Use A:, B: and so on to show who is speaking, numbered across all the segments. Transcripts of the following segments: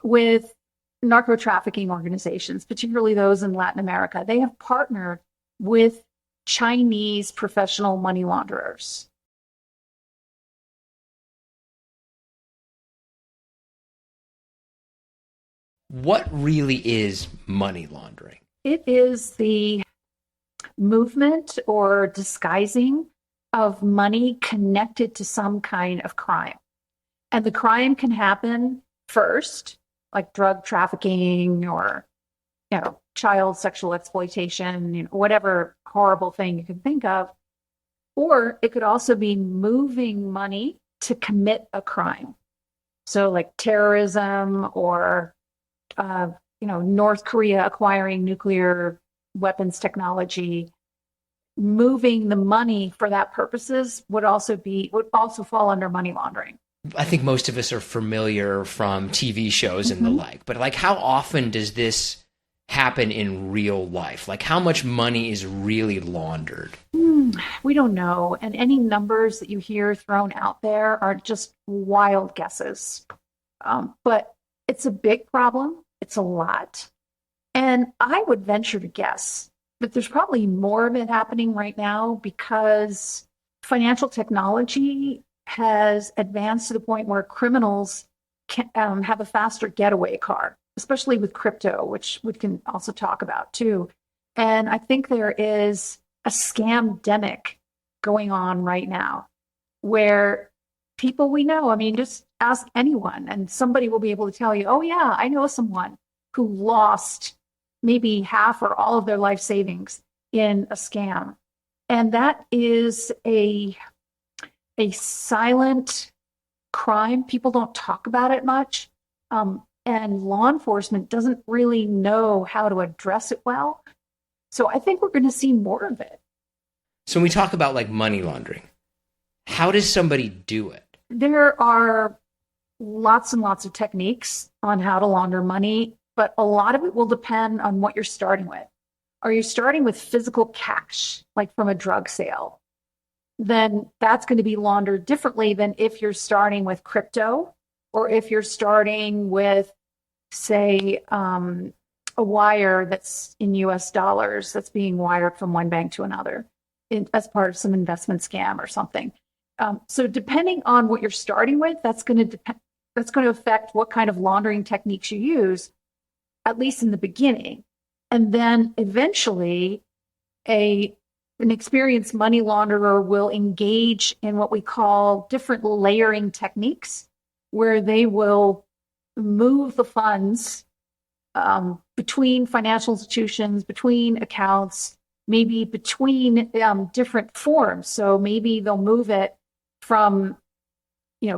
A: with narco trafficking organizations, particularly those in Latin America. They have partnered with Chinese professional money launderers.
B: What really is money laundering?
A: It is the movement or disguising of money connected to some kind of crime. And the crime can happen first, like drug trafficking or child sexual exploitation, whatever horrible thing you can think of. Or it could also be moving money to commit a crime. So like terrorism or North Korea acquiring nuclear weapons technology, moving the money for that purposes would also fall under money laundering.
B: I think most of us are familiar from TV shows and the
A: Mm-hmm.
B: like, but like how often does this happen in real life? Like how much money is really laundered?
A: We don't know. And any numbers that you hear thrown out there are just wild guesses. But it's a big problem. It's a lot. And I would venture to guess that there's probably more of it happening right now because financial technology has advanced to the point where criminals can have a faster getaway car, especially with crypto, which we can also talk about too. And I think there is a scamdemic going on right now where people we know, I mean, just ask anyone and somebody will be able to tell you, oh, yeah, I know someone who lost maybe half or all of their life savings in a scam. And that is a silent crime. People don't talk about it much. And law enforcement doesn't really know how to address it well. So I think we're going to see more of it.
B: So when we talk about like money laundering, how does somebody do it?
A: There are lots and lots of techniques on how to launder money, but a lot of it will depend on what you're starting with. Are you starting with physical cash, like from a drug sale? Then that's going to be laundered differently than if you're starting with crypto or if you're starting with, say, a wire that's in US dollars that's being wired from one bank to another as part of some investment scam or something. So depending on what you're starting with, that's going to affect what kind of laundering techniques you use, at least in the beginning. And then eventually an experienced money launderer will engage in what we call different layering techniques, where they will move the funds between financial institutions, between accounts, maybe between different forms. So maybe they'll move it from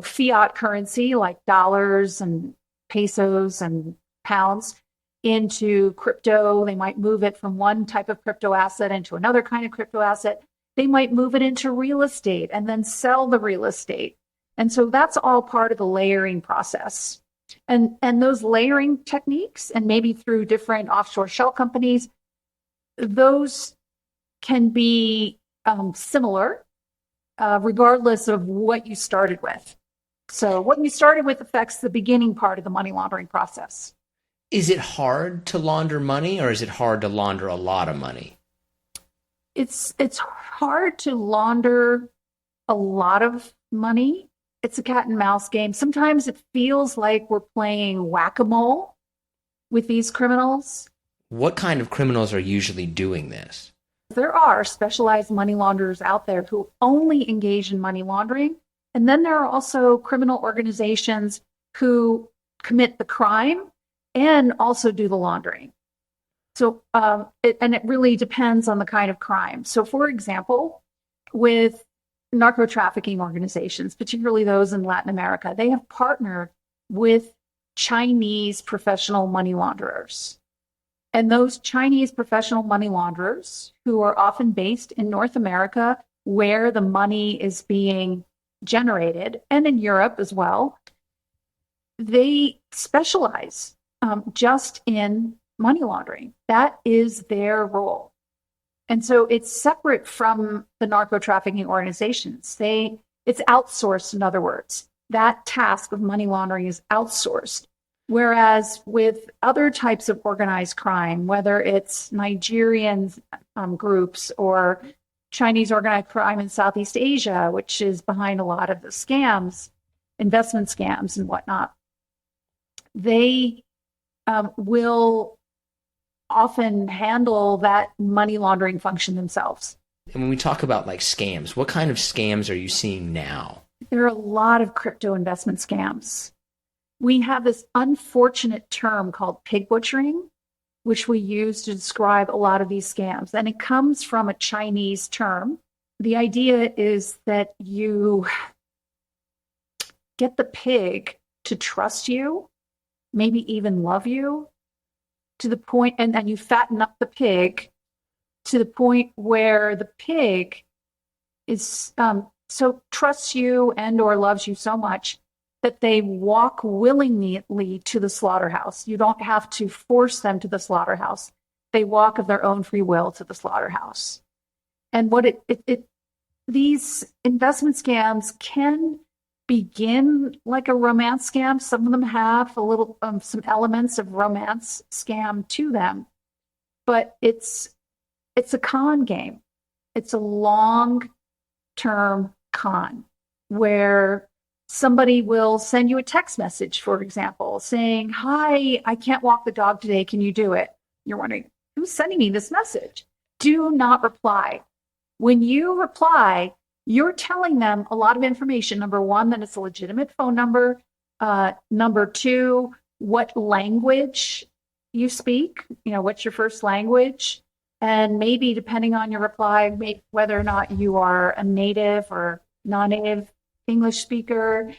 A: fiat currency like dollars and pesos and pounds into crypto. They might move it from one type of crypto asset into another kind of crypto asset. They might move it into real estate and then sell the real estate. And so that's all part of the layering process. And those layering techniques, and maybe through different offshore shell companies, those can be similar regardless of what you started with. So what you started with affects the beginning part of the money laundering process.
B: Is it hard to launder money or is it hard to launder a lot of money?
A: It's hard to launder a lot of money. It's a cat and mouse game. Sometimes it feels like we're playing whack-a-mole with these criminals.
B: What kind of criminals are usually doing this?
A: There are specialized money launderers out there who only engage in money laundering. And then there are also criminal organizations who commit the crime and also do the laundering. So, it really depends on the kind of crime. So, for example, with narco trafficking organizations, particularly those in Latin America, they have partnered with Chinese professional money launderers. And those Chinese professional money launderers, who are often based in North America, where the money is being generated, and in Europe as well, they specialize just in money laundering. That is their role. And so it's separate from the narco trafficking organizations. It's outsourced, in other words. That task of money laundering is outsourced. Whereas with other types of organized crime, whether it's Nigerian groups or Chinese organized crime in Southeast Asia, which is behind a lot of the scams, investment scams and whatnot, they will often handle that money laundering function themselves.
B: And when we talk about like scams, what kind of scams are you seeing now?
A: There are a lot of crypto investment scams. We have this unfortunate term called pig butchering, which we use to describe a lot of these scams. And it comes from a Chinese term. The idea is that you get the pig to trust you, maybe even love you, to the point, and then you fatten up the pig to the point where the pig is so trusts you and or loves you so much that they walk willingly to the slaughterhouse. You don't have to force them to the slaughterhouse. They walk of their own free will to the slaughterhouse. And what these investment scams can begin like a romance scam. Some of them have a little some elements of romance scam to them, but it's a con game. It's a long-term con where somebody will send you a text message, for example, saying, "Hi, I can't walk the dog today. Can you do it?" You're wondering, who's sending me this message? Do not reply. When you reply, you're telling them a lot of information. Number one, that it's a legitimate phone number. Number two, what language you speak, what's your first language? And maybe depending on your reply, whether or not you are a native or non-native English speaker,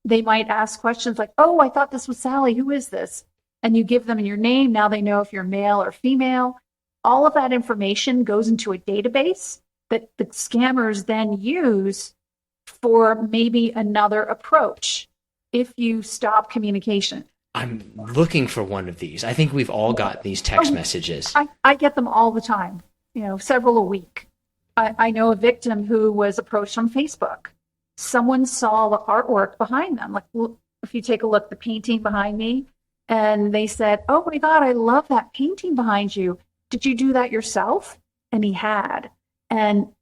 A: they might ask questions like, "Oh, I thought this was Sally. Who is this?" And you give them your name. Now they know if you're male or female. All of that information goes into a database that the scammers then use for maybe another approach if you stop communication.
B: I'm looking for one of these. I think we've all got these text messages.
A: I get them all the time, several a week. I know a victim who was approached on Facebook. Someone saw the artwork behind them. Like, if you take a look, the painting behind me, and they said, "Oh my God, I love that painting behind you. Did you do that yourself?" And he had. And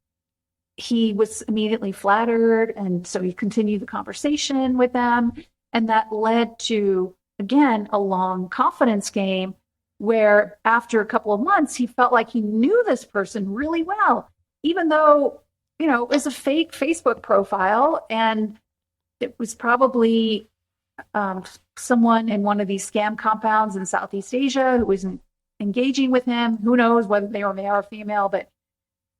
A: he was immediately flattered. And so he continued the conversation with them. And that led to, again, a long confidence game where after a couple of months, he felt like he knew this person really well, even though, it was a fake Facebook profile. And it was probably someone in one of these scam compounds in Southeast Asia who was engaging with him. Who knows whether they were male or female, but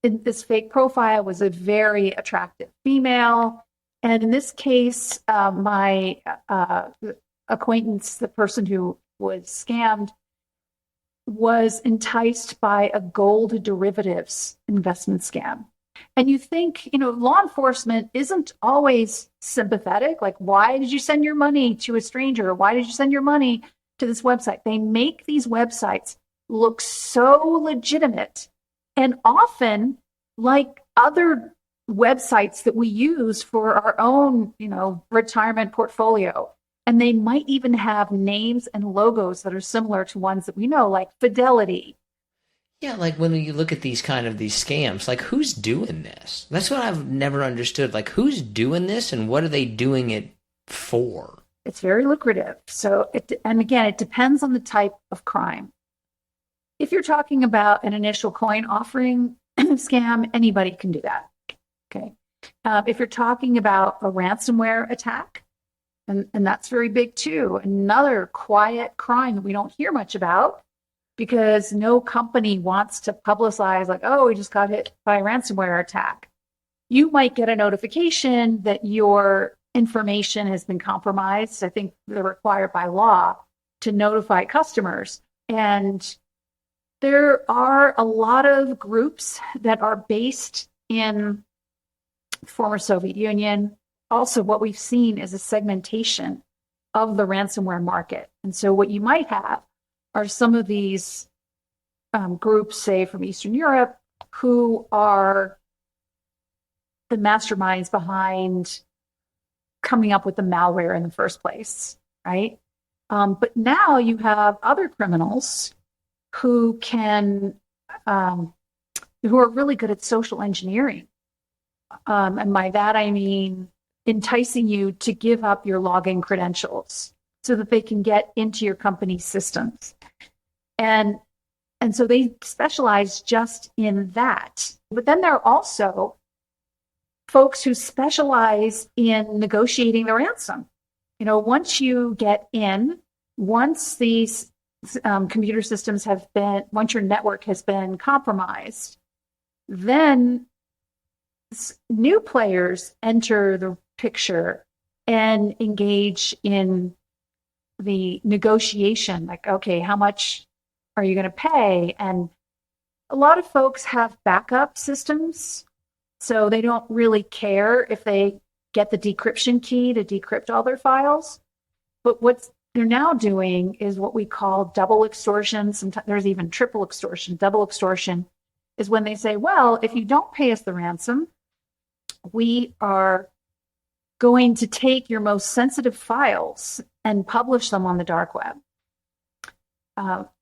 A: this fake profile was a very attractive female. And in this case, my acquaintance, the person who was scammed, was enticed by a gold derivatives investment scam. And you think, law enforcement isn't always sympathetic. Like, why did you send your money to a stranger? Why did you send your money to this website? They make these websites look so legitimate and often like other websites that we use for our own, retirement portfolio. And they might even have names and logos that are similar to ones that we know, like Fidelity.
B: Yeah, like when you look at these scams, like who's doing this? That's what I've never understood. Like who's doing this and what are they doing it for?
A: It's very lucrative. So, and again, it depends on the type of crime. If you're talking about an initial coin offering scam, anybody can do that. Okay. If you're talking about a ransomware attack, and that's very big too, another quiet crime that we don't hear much about because no company wants to publicize like, "Oh, we just got hit by a ransomware attack." You might get a notification that your information has been compromised. I think they're required by law to notify customers. And there are a lot of groups that are based in former Soviet Union. Also, what we've seen is a segmentation of the ransomware market. And so what you might have are some of these groups, say from Eastern Europe, who are the masterminds behind coming up with the malware in the first place, right? But now you have other criminals who can, um, who are really good at social engineering. And by that, I mean enticing you to give up your login credentials so that they can get into your company's systems. And and so they specialize just in that. But then there are also folks who specialize in negotiating the ransom. Once you get in, once these computer systems have been, once your network has been compromised, then new players enter the picture and engage in the negotiation. Like, okay, how much are you going to pay? And a lot of folks have backup systems, so they don't really care if they get the decryption key to decrypt all their files. But what they're now doing is what we call double extortion. Sometimes there's even triple extortion. Double extortion is when they say, well, if you don't pay us the ransom, we are going to take your most sensitive files and publish them on the dark web.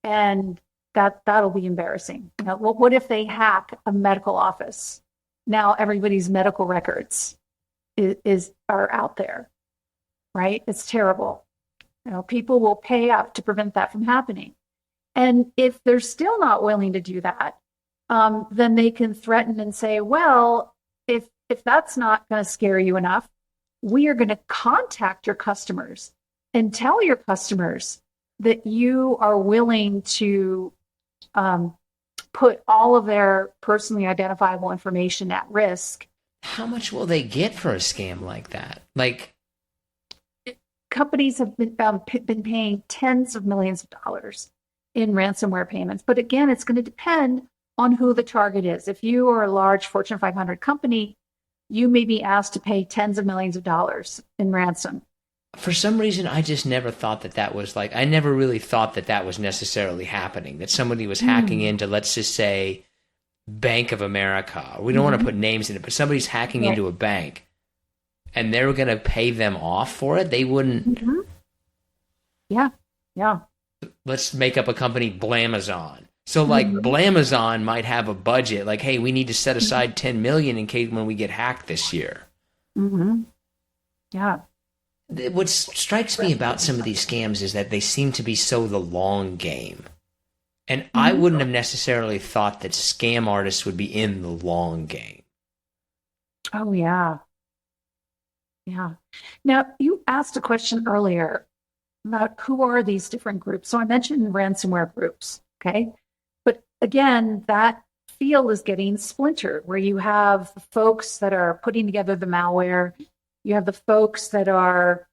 A: And that'll be embarrassing. What if they hack a medical office? Now everybody's medical records are out there, right? It's terrible. People will pay up to prevent that from happening. And if they're still not willing to do that, then they can threaten and say, well, if that's not going to scare you enough, we are going to contact your customers and tell your customers that you are willing to put all of their personally identifiable information at risk.
B: How much will they get for a scam like that? Like,
A: companies have been paying tens of millions of dollars in ransomware payments. But again, it's going to depend on who the target is. If you are a large Fortune 500 company, you may be asked to pay tens of millions of dollars in ransom.
B: For some reason, I just never thought that was like, I never really thought that was necessarily happening, that somebody was hacking into, let's just say, Bank of America. We don't want to put names in it, but somebody's hacking into a bank and they were going to pay them off for it. They wouldn't.
A: Yeah.
B: Let's make up a company, Blamazon. So like Blamazon might have a budget like, hey, we need to set aside 10 million in case when we get hacked this year.
A: Yeah.
B: What strikes me about some of these scams is that they seem to be so the long game. And I wouldn't have necessarily thought that scam artists would be in the long game.
A: Oh, yeah. Yeah. Now, you asked a question earlier about who are these different groups. So I mentioned ransomware groups, okay? But again, that field is getting splintered, where you have the folks that are putting together the malware, you have the folks that are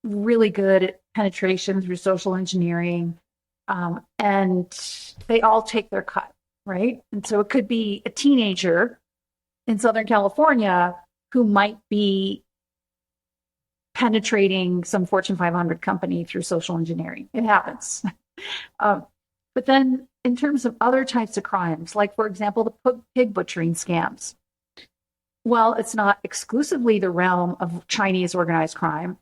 A: really good at penetration through social engineering, and they all take their cut, right? And so it could be a teenager in Southern California who might be penetrating some Fortune 500 company through social engineering. It happens. But then in terms of other types of crimes, like, for example, the pig butchering scams, well, it's not exclusively the realm of Chinese organized crime.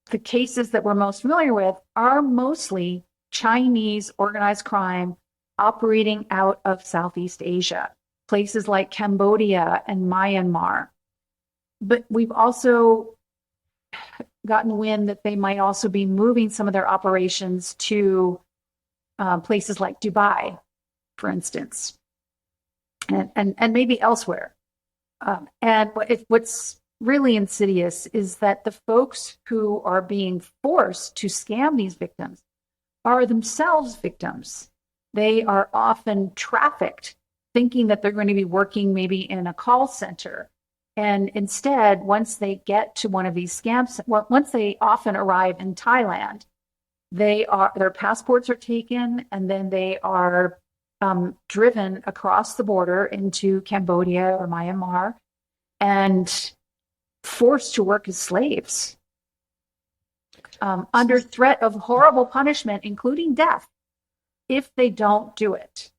A: The cases that we're most familiar with are mostly Chinese organized crime operating out of Southeast Asia, places like Cambodia and Myanmar. But we've also gotten wind that they might also be moving some of their operations to places like Dubai, for instance, and maybe elsewhere. And what's really insidious is that the folks who are being forced to scam these victims are themselves victims. They are often trafficked, thinking that they're going to be working maybe in a call center. And instead, once they get to one of these scams, once they often arrive in Thailand, their passports are taken, and then they are driven across the border into Cambodia or Myanmar and forced to work as slaves under threat of horrible punishment, including death, if they don't do it.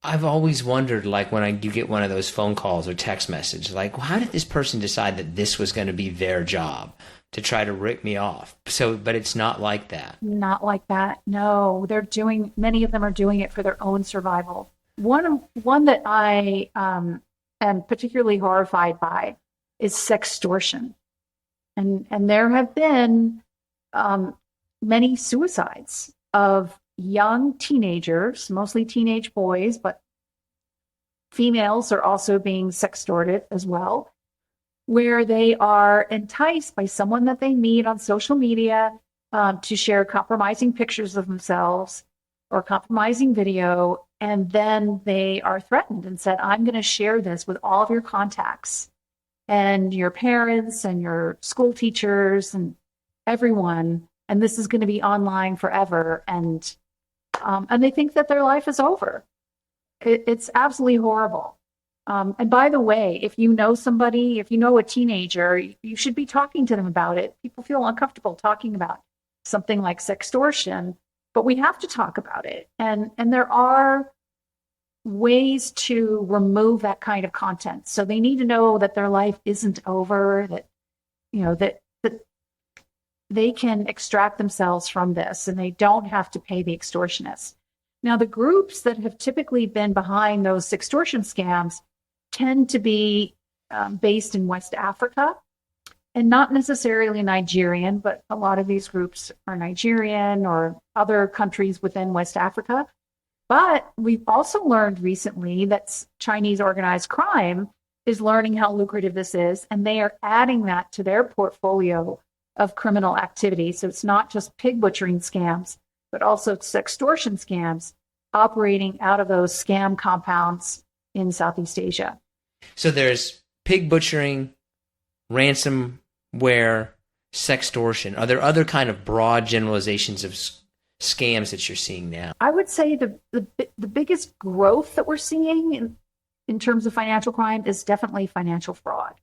B: I've always wondered, like, when you get one of those phone calls or text messages, like, how did this person decide that this was going to be their job? to try to rip me off. So, but it's not like that.
A: Not like that. No, many of them are doing it for their own survival. One that I am particularly horrified by is sextortion. And there have been many suicides of young teenagers, mostly teenage boys, but females are also being sextorted as well, where they are enticed by someone that they meet on social media to share compromising pictures of themselves or compromising video. And then they are threatened and said, I'm going to share this with all of your contacts and your parents and your school teachers and everyone. And this is going to be online forever. And they think that their life is over. It's absolutely horrible. And by the way, if you know somebody, if you know a teenager, you should be talking to them about it. People feel uncomfortable talking about something like sextortion, but we have to talk about it. And there are ways to remove that kind of content. So they need to know that their life isn't over, that, that they can extract themselves from this and they don't have to pay the extortionists. Now, the groups that have typically been behind those extortion scams tend to be based in West Africa and not necessarily Nigerian, but a lot of these groups are Nigerian or other countries within West Africa. But we've also learned recently that Chinese organized crime is learning how lucrative this is, and they are adding that to their portfolio of criminal activity. So it's not just pig butchering scams, but also sextortion scams operating out of those scam compounds in Southeast Asia.
B: So there's pig butchering, ransomware, sextortion. Are there other kind of broad generalizations of scams that you're seeing now?
A: I would say the biggest growth that we're seeing in terms of financial crime is definitely financial fraud.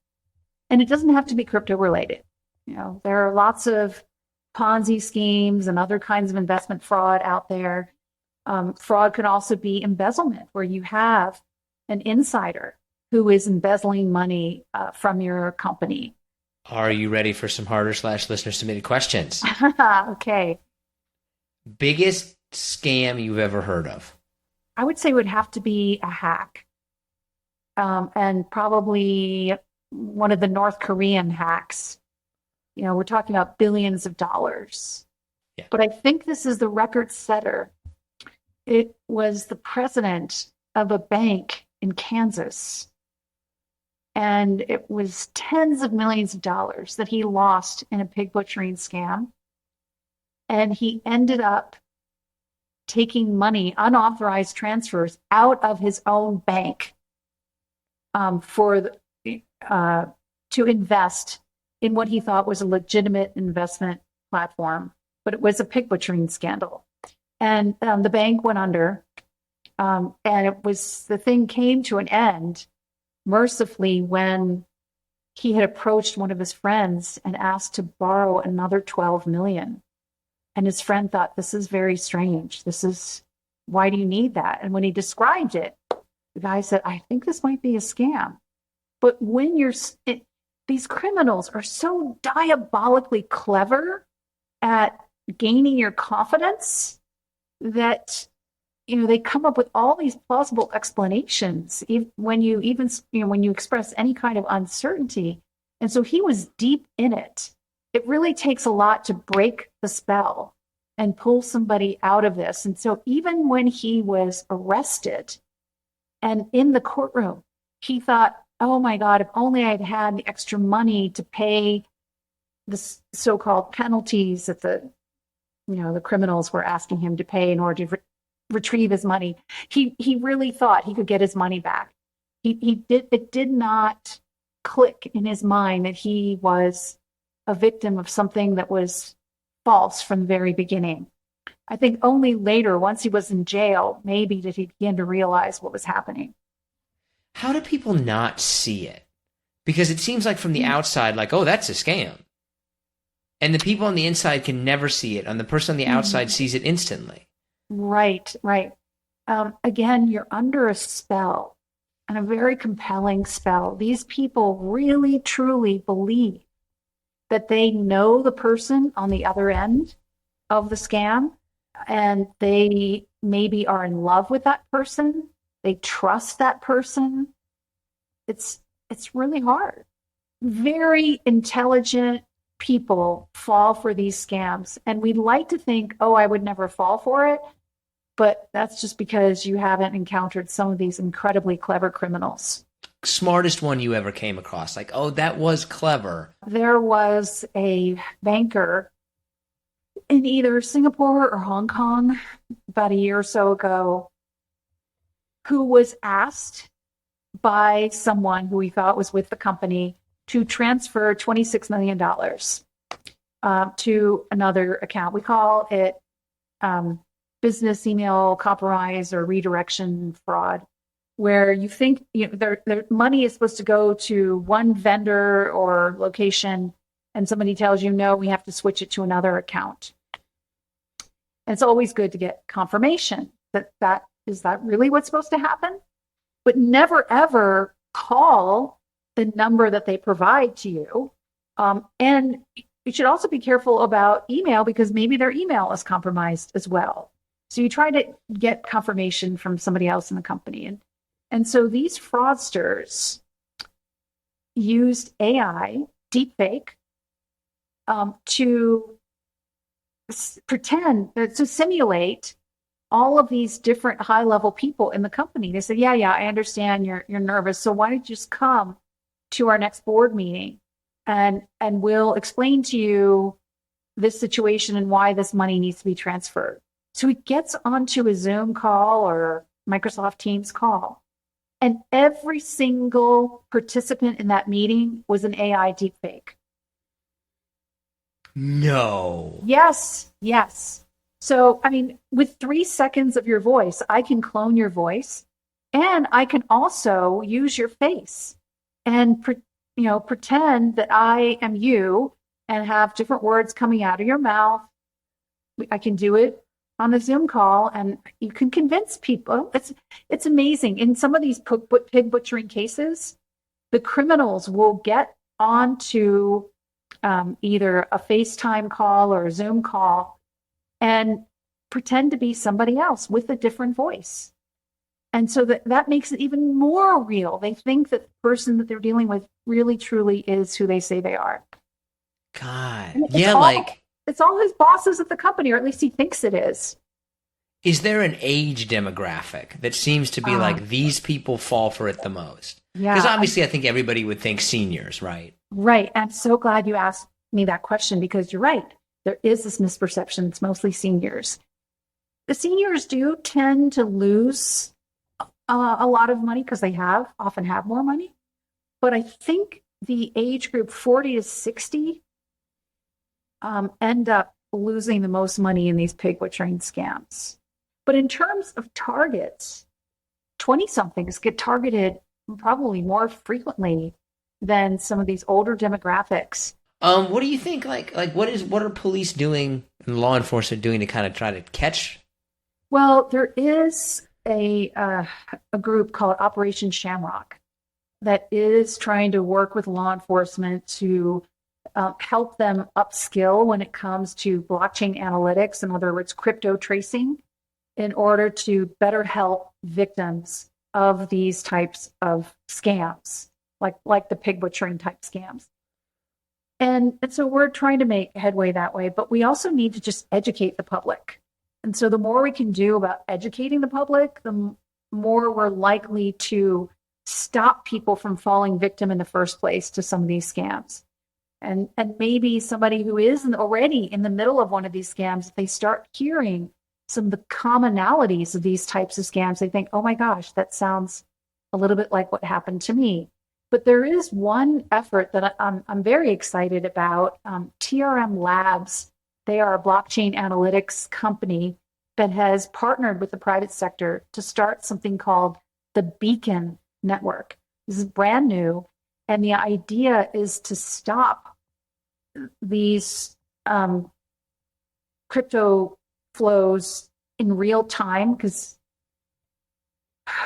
A: And it doesn't have to be crypto related. There are lots of Ponzi schemes and other kinds of investment fraud out there. Fraud can also be embezzlement, where you have an insider who is embezzling money from your company.
B: Are you ready for some harder/listener submitted questions?
A: Okay.
B: Biggest scam you've ever heard of?
A: I would say it would have to be a hack. And probably one of the North Korean hacks. We're talking about billions of dollars.
B: Yeah.
A: But I think this is the record setter. It was the president of a bank in Kansas. And it was tens of millions of dollars that he lost in a pig butchering scam. And he ended up taking money, unauthorized transfers out of his own bank to invest in what he thought was a legitimate investment platform, but it was a pig butchering scandal. And the bank went under, and the thing came to an end mercifully when he had approached one of his friends and asked to borrow another 12 million. And his friend thought, this is very strange. Why do you need that? And when he described it, the guy said, I think this might be a scam. But when these criminals are so diabolically clever at gaining your confidence that they come up with all these plausible explanations when you express any kind of uncertainty. And so he was deep in it. It really takes a lot to break the spell and pull somebody out of this. And so even when he was arrested and in the courtroom, he thought, oh my God, if only I'd had the extra money to pay the so-called penalties that the criminals were asking him to pay in order to retrieve his money. He really thought he could get his money back. It did not click in his mind that he was a victim of something that was false from the very beginning. I think only later, once he was in jail, maybe did he begin to realize what was happening.
B: How do people not see it? Because it seems like from the outside, like, oh, that's a scam. And the people on the inside can never see it, and the person on the outside sees it instantly.
A: Right. Again, you're under a spell, and a very compelling spell. These people really, truly believe that they know the person on the other end of the scam, and they maybe are in love with that person. They trust that person. It's really hard. Very intelligent people fall for these scams, and we'd like to think, oh, I would never fall for it, but that's just because you haven't encountered some of these incredibly clever criminals.
B: Smartest one you ever came across? Like, oh, that was clever.
A: There was a banker in either Singapore or Hong Kong about a year or so ago who was asked by someone who he thought was with the company to transfer $26 million to another account. We call it business email compromise or redirection fraud, where you think their money is supposed to go to one vendor or location, and somebody tells you, no, we have to switch it to another account. And it's always good to get confirmation that is that really what's supposed to happen? But never, ever call the number that they provide to you. And you should also be careful about email, because maybe their email is compromised as well. So you try to get confirmation from somebody else in the company. And so these fraudsters used AI, deepfake, to pretend, to simulate all of these different high-level people in the company. They said, yeah, I understand you're nervous, so why don't you just come to our next board meeting, and we'll explain to you this situation and why this money needs to be transferred. So he gets onto a Zoom call or Microsoft Teams call, and every single participant in that meeting was an AI deepfake.
B: No.
A: Yes. So, I mean, with 3 seconds of your voice, I can clone your voice, and I can also use your face and pretend that I am you and have different words coming out of your mouth. I can do it on a Zoom call, and you can convince people. It's amazing. In some of these pig butchering cases, the criminals will get onto either a FaceTime call or a Zoom call and pretend to be somebody else with a different voice. And so that makes it even more real. They think that the person that they're dealing with really, truly is who they say they are.
B: God.
A: It's all his bosses at the company, or at least he thinks it is.
B: Is there an age demographic that seems to be like these people fall for it the most?
A: Yeah.
B: Because obviously I think everybody would think seniors, right?
A: Right. I'm so glad you asked me that question, because you're right. There is this misperception. It's mostly seniors. The seniors do tend to lose a lot of money because they often have more money. But I think the age group 40 to 60 end up losing the most money in these pig butchering scams. But in terms of targets, 20-somethings get targeted probably more frequently than some of these older demographics.
B: What do you think? Like what are police doing and law enforcement doing to kind of try to catch?
A: Well, there is a group called Operation Shamrock that is trying to work with law enforcement to help them upskill when it comes to blockchain analytics, in other words, crypto tracing, in order to better help victims of these types of scams, like the pig butchering type scams. And so we're trying to make headway that way, but we also need to just educate the public. And so the more we can do about educating the public, the more we're likely to stop people from falling victim in the first place to some of these scams. And maybe somebody who is already in the middle of one of these scams, if they start hearing some of the commonalities of these types of scams, they think, oh my gosh, that sounds a little bit like what happened to me. But there is one effort that I'm very excited about. TRM Labs, they are a blockchain analytics company that has partnered with the private sector to start something called the Beacon Network. This is brand new. And the idea is to stop these crypto flows in real time, because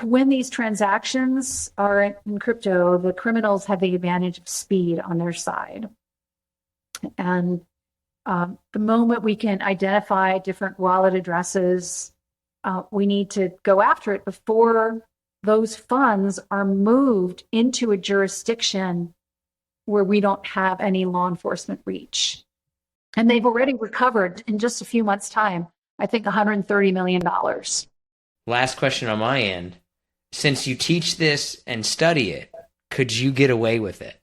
A: when these transactions are in crypto, the criminals have the advantage of speed on their side. And the moment we can identify different wallet addresses, we need to go after it before those funds are moved into a jurisdiction where we don't have any law enforcement reach. And they've already recovered in just a few months' time, I think $130 million.
B: Last question on my end. Since you teach this and study it, could you get away with it?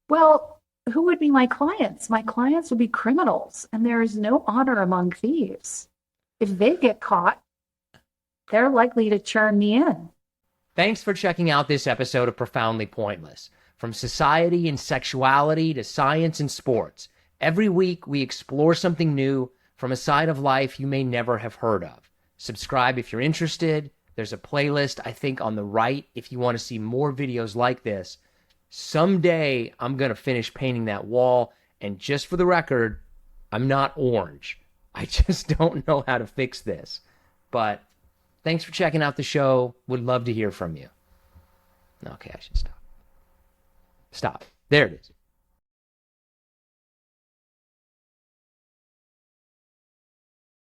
A: Well, who would be my clients? My clients would be criminals, and there is no honor among thieves. If they get caught, they're likely to turn me in.
B: Thanks for checking out this episode of Profoundly Pointless. From society and sexuality to science and sports, every week we explore something new from a side of life you may never have heard of. Subscribe if you're interested. There's a playlist, I think, on the right if you want to see more videos like this. Someday I'm going to finish painting that wall, and just for the record, I'm not orange. I just don't know how to fix this. But thanks for checking out the show. Would love to hear from you. Okay, I should stop. Stop. There it is.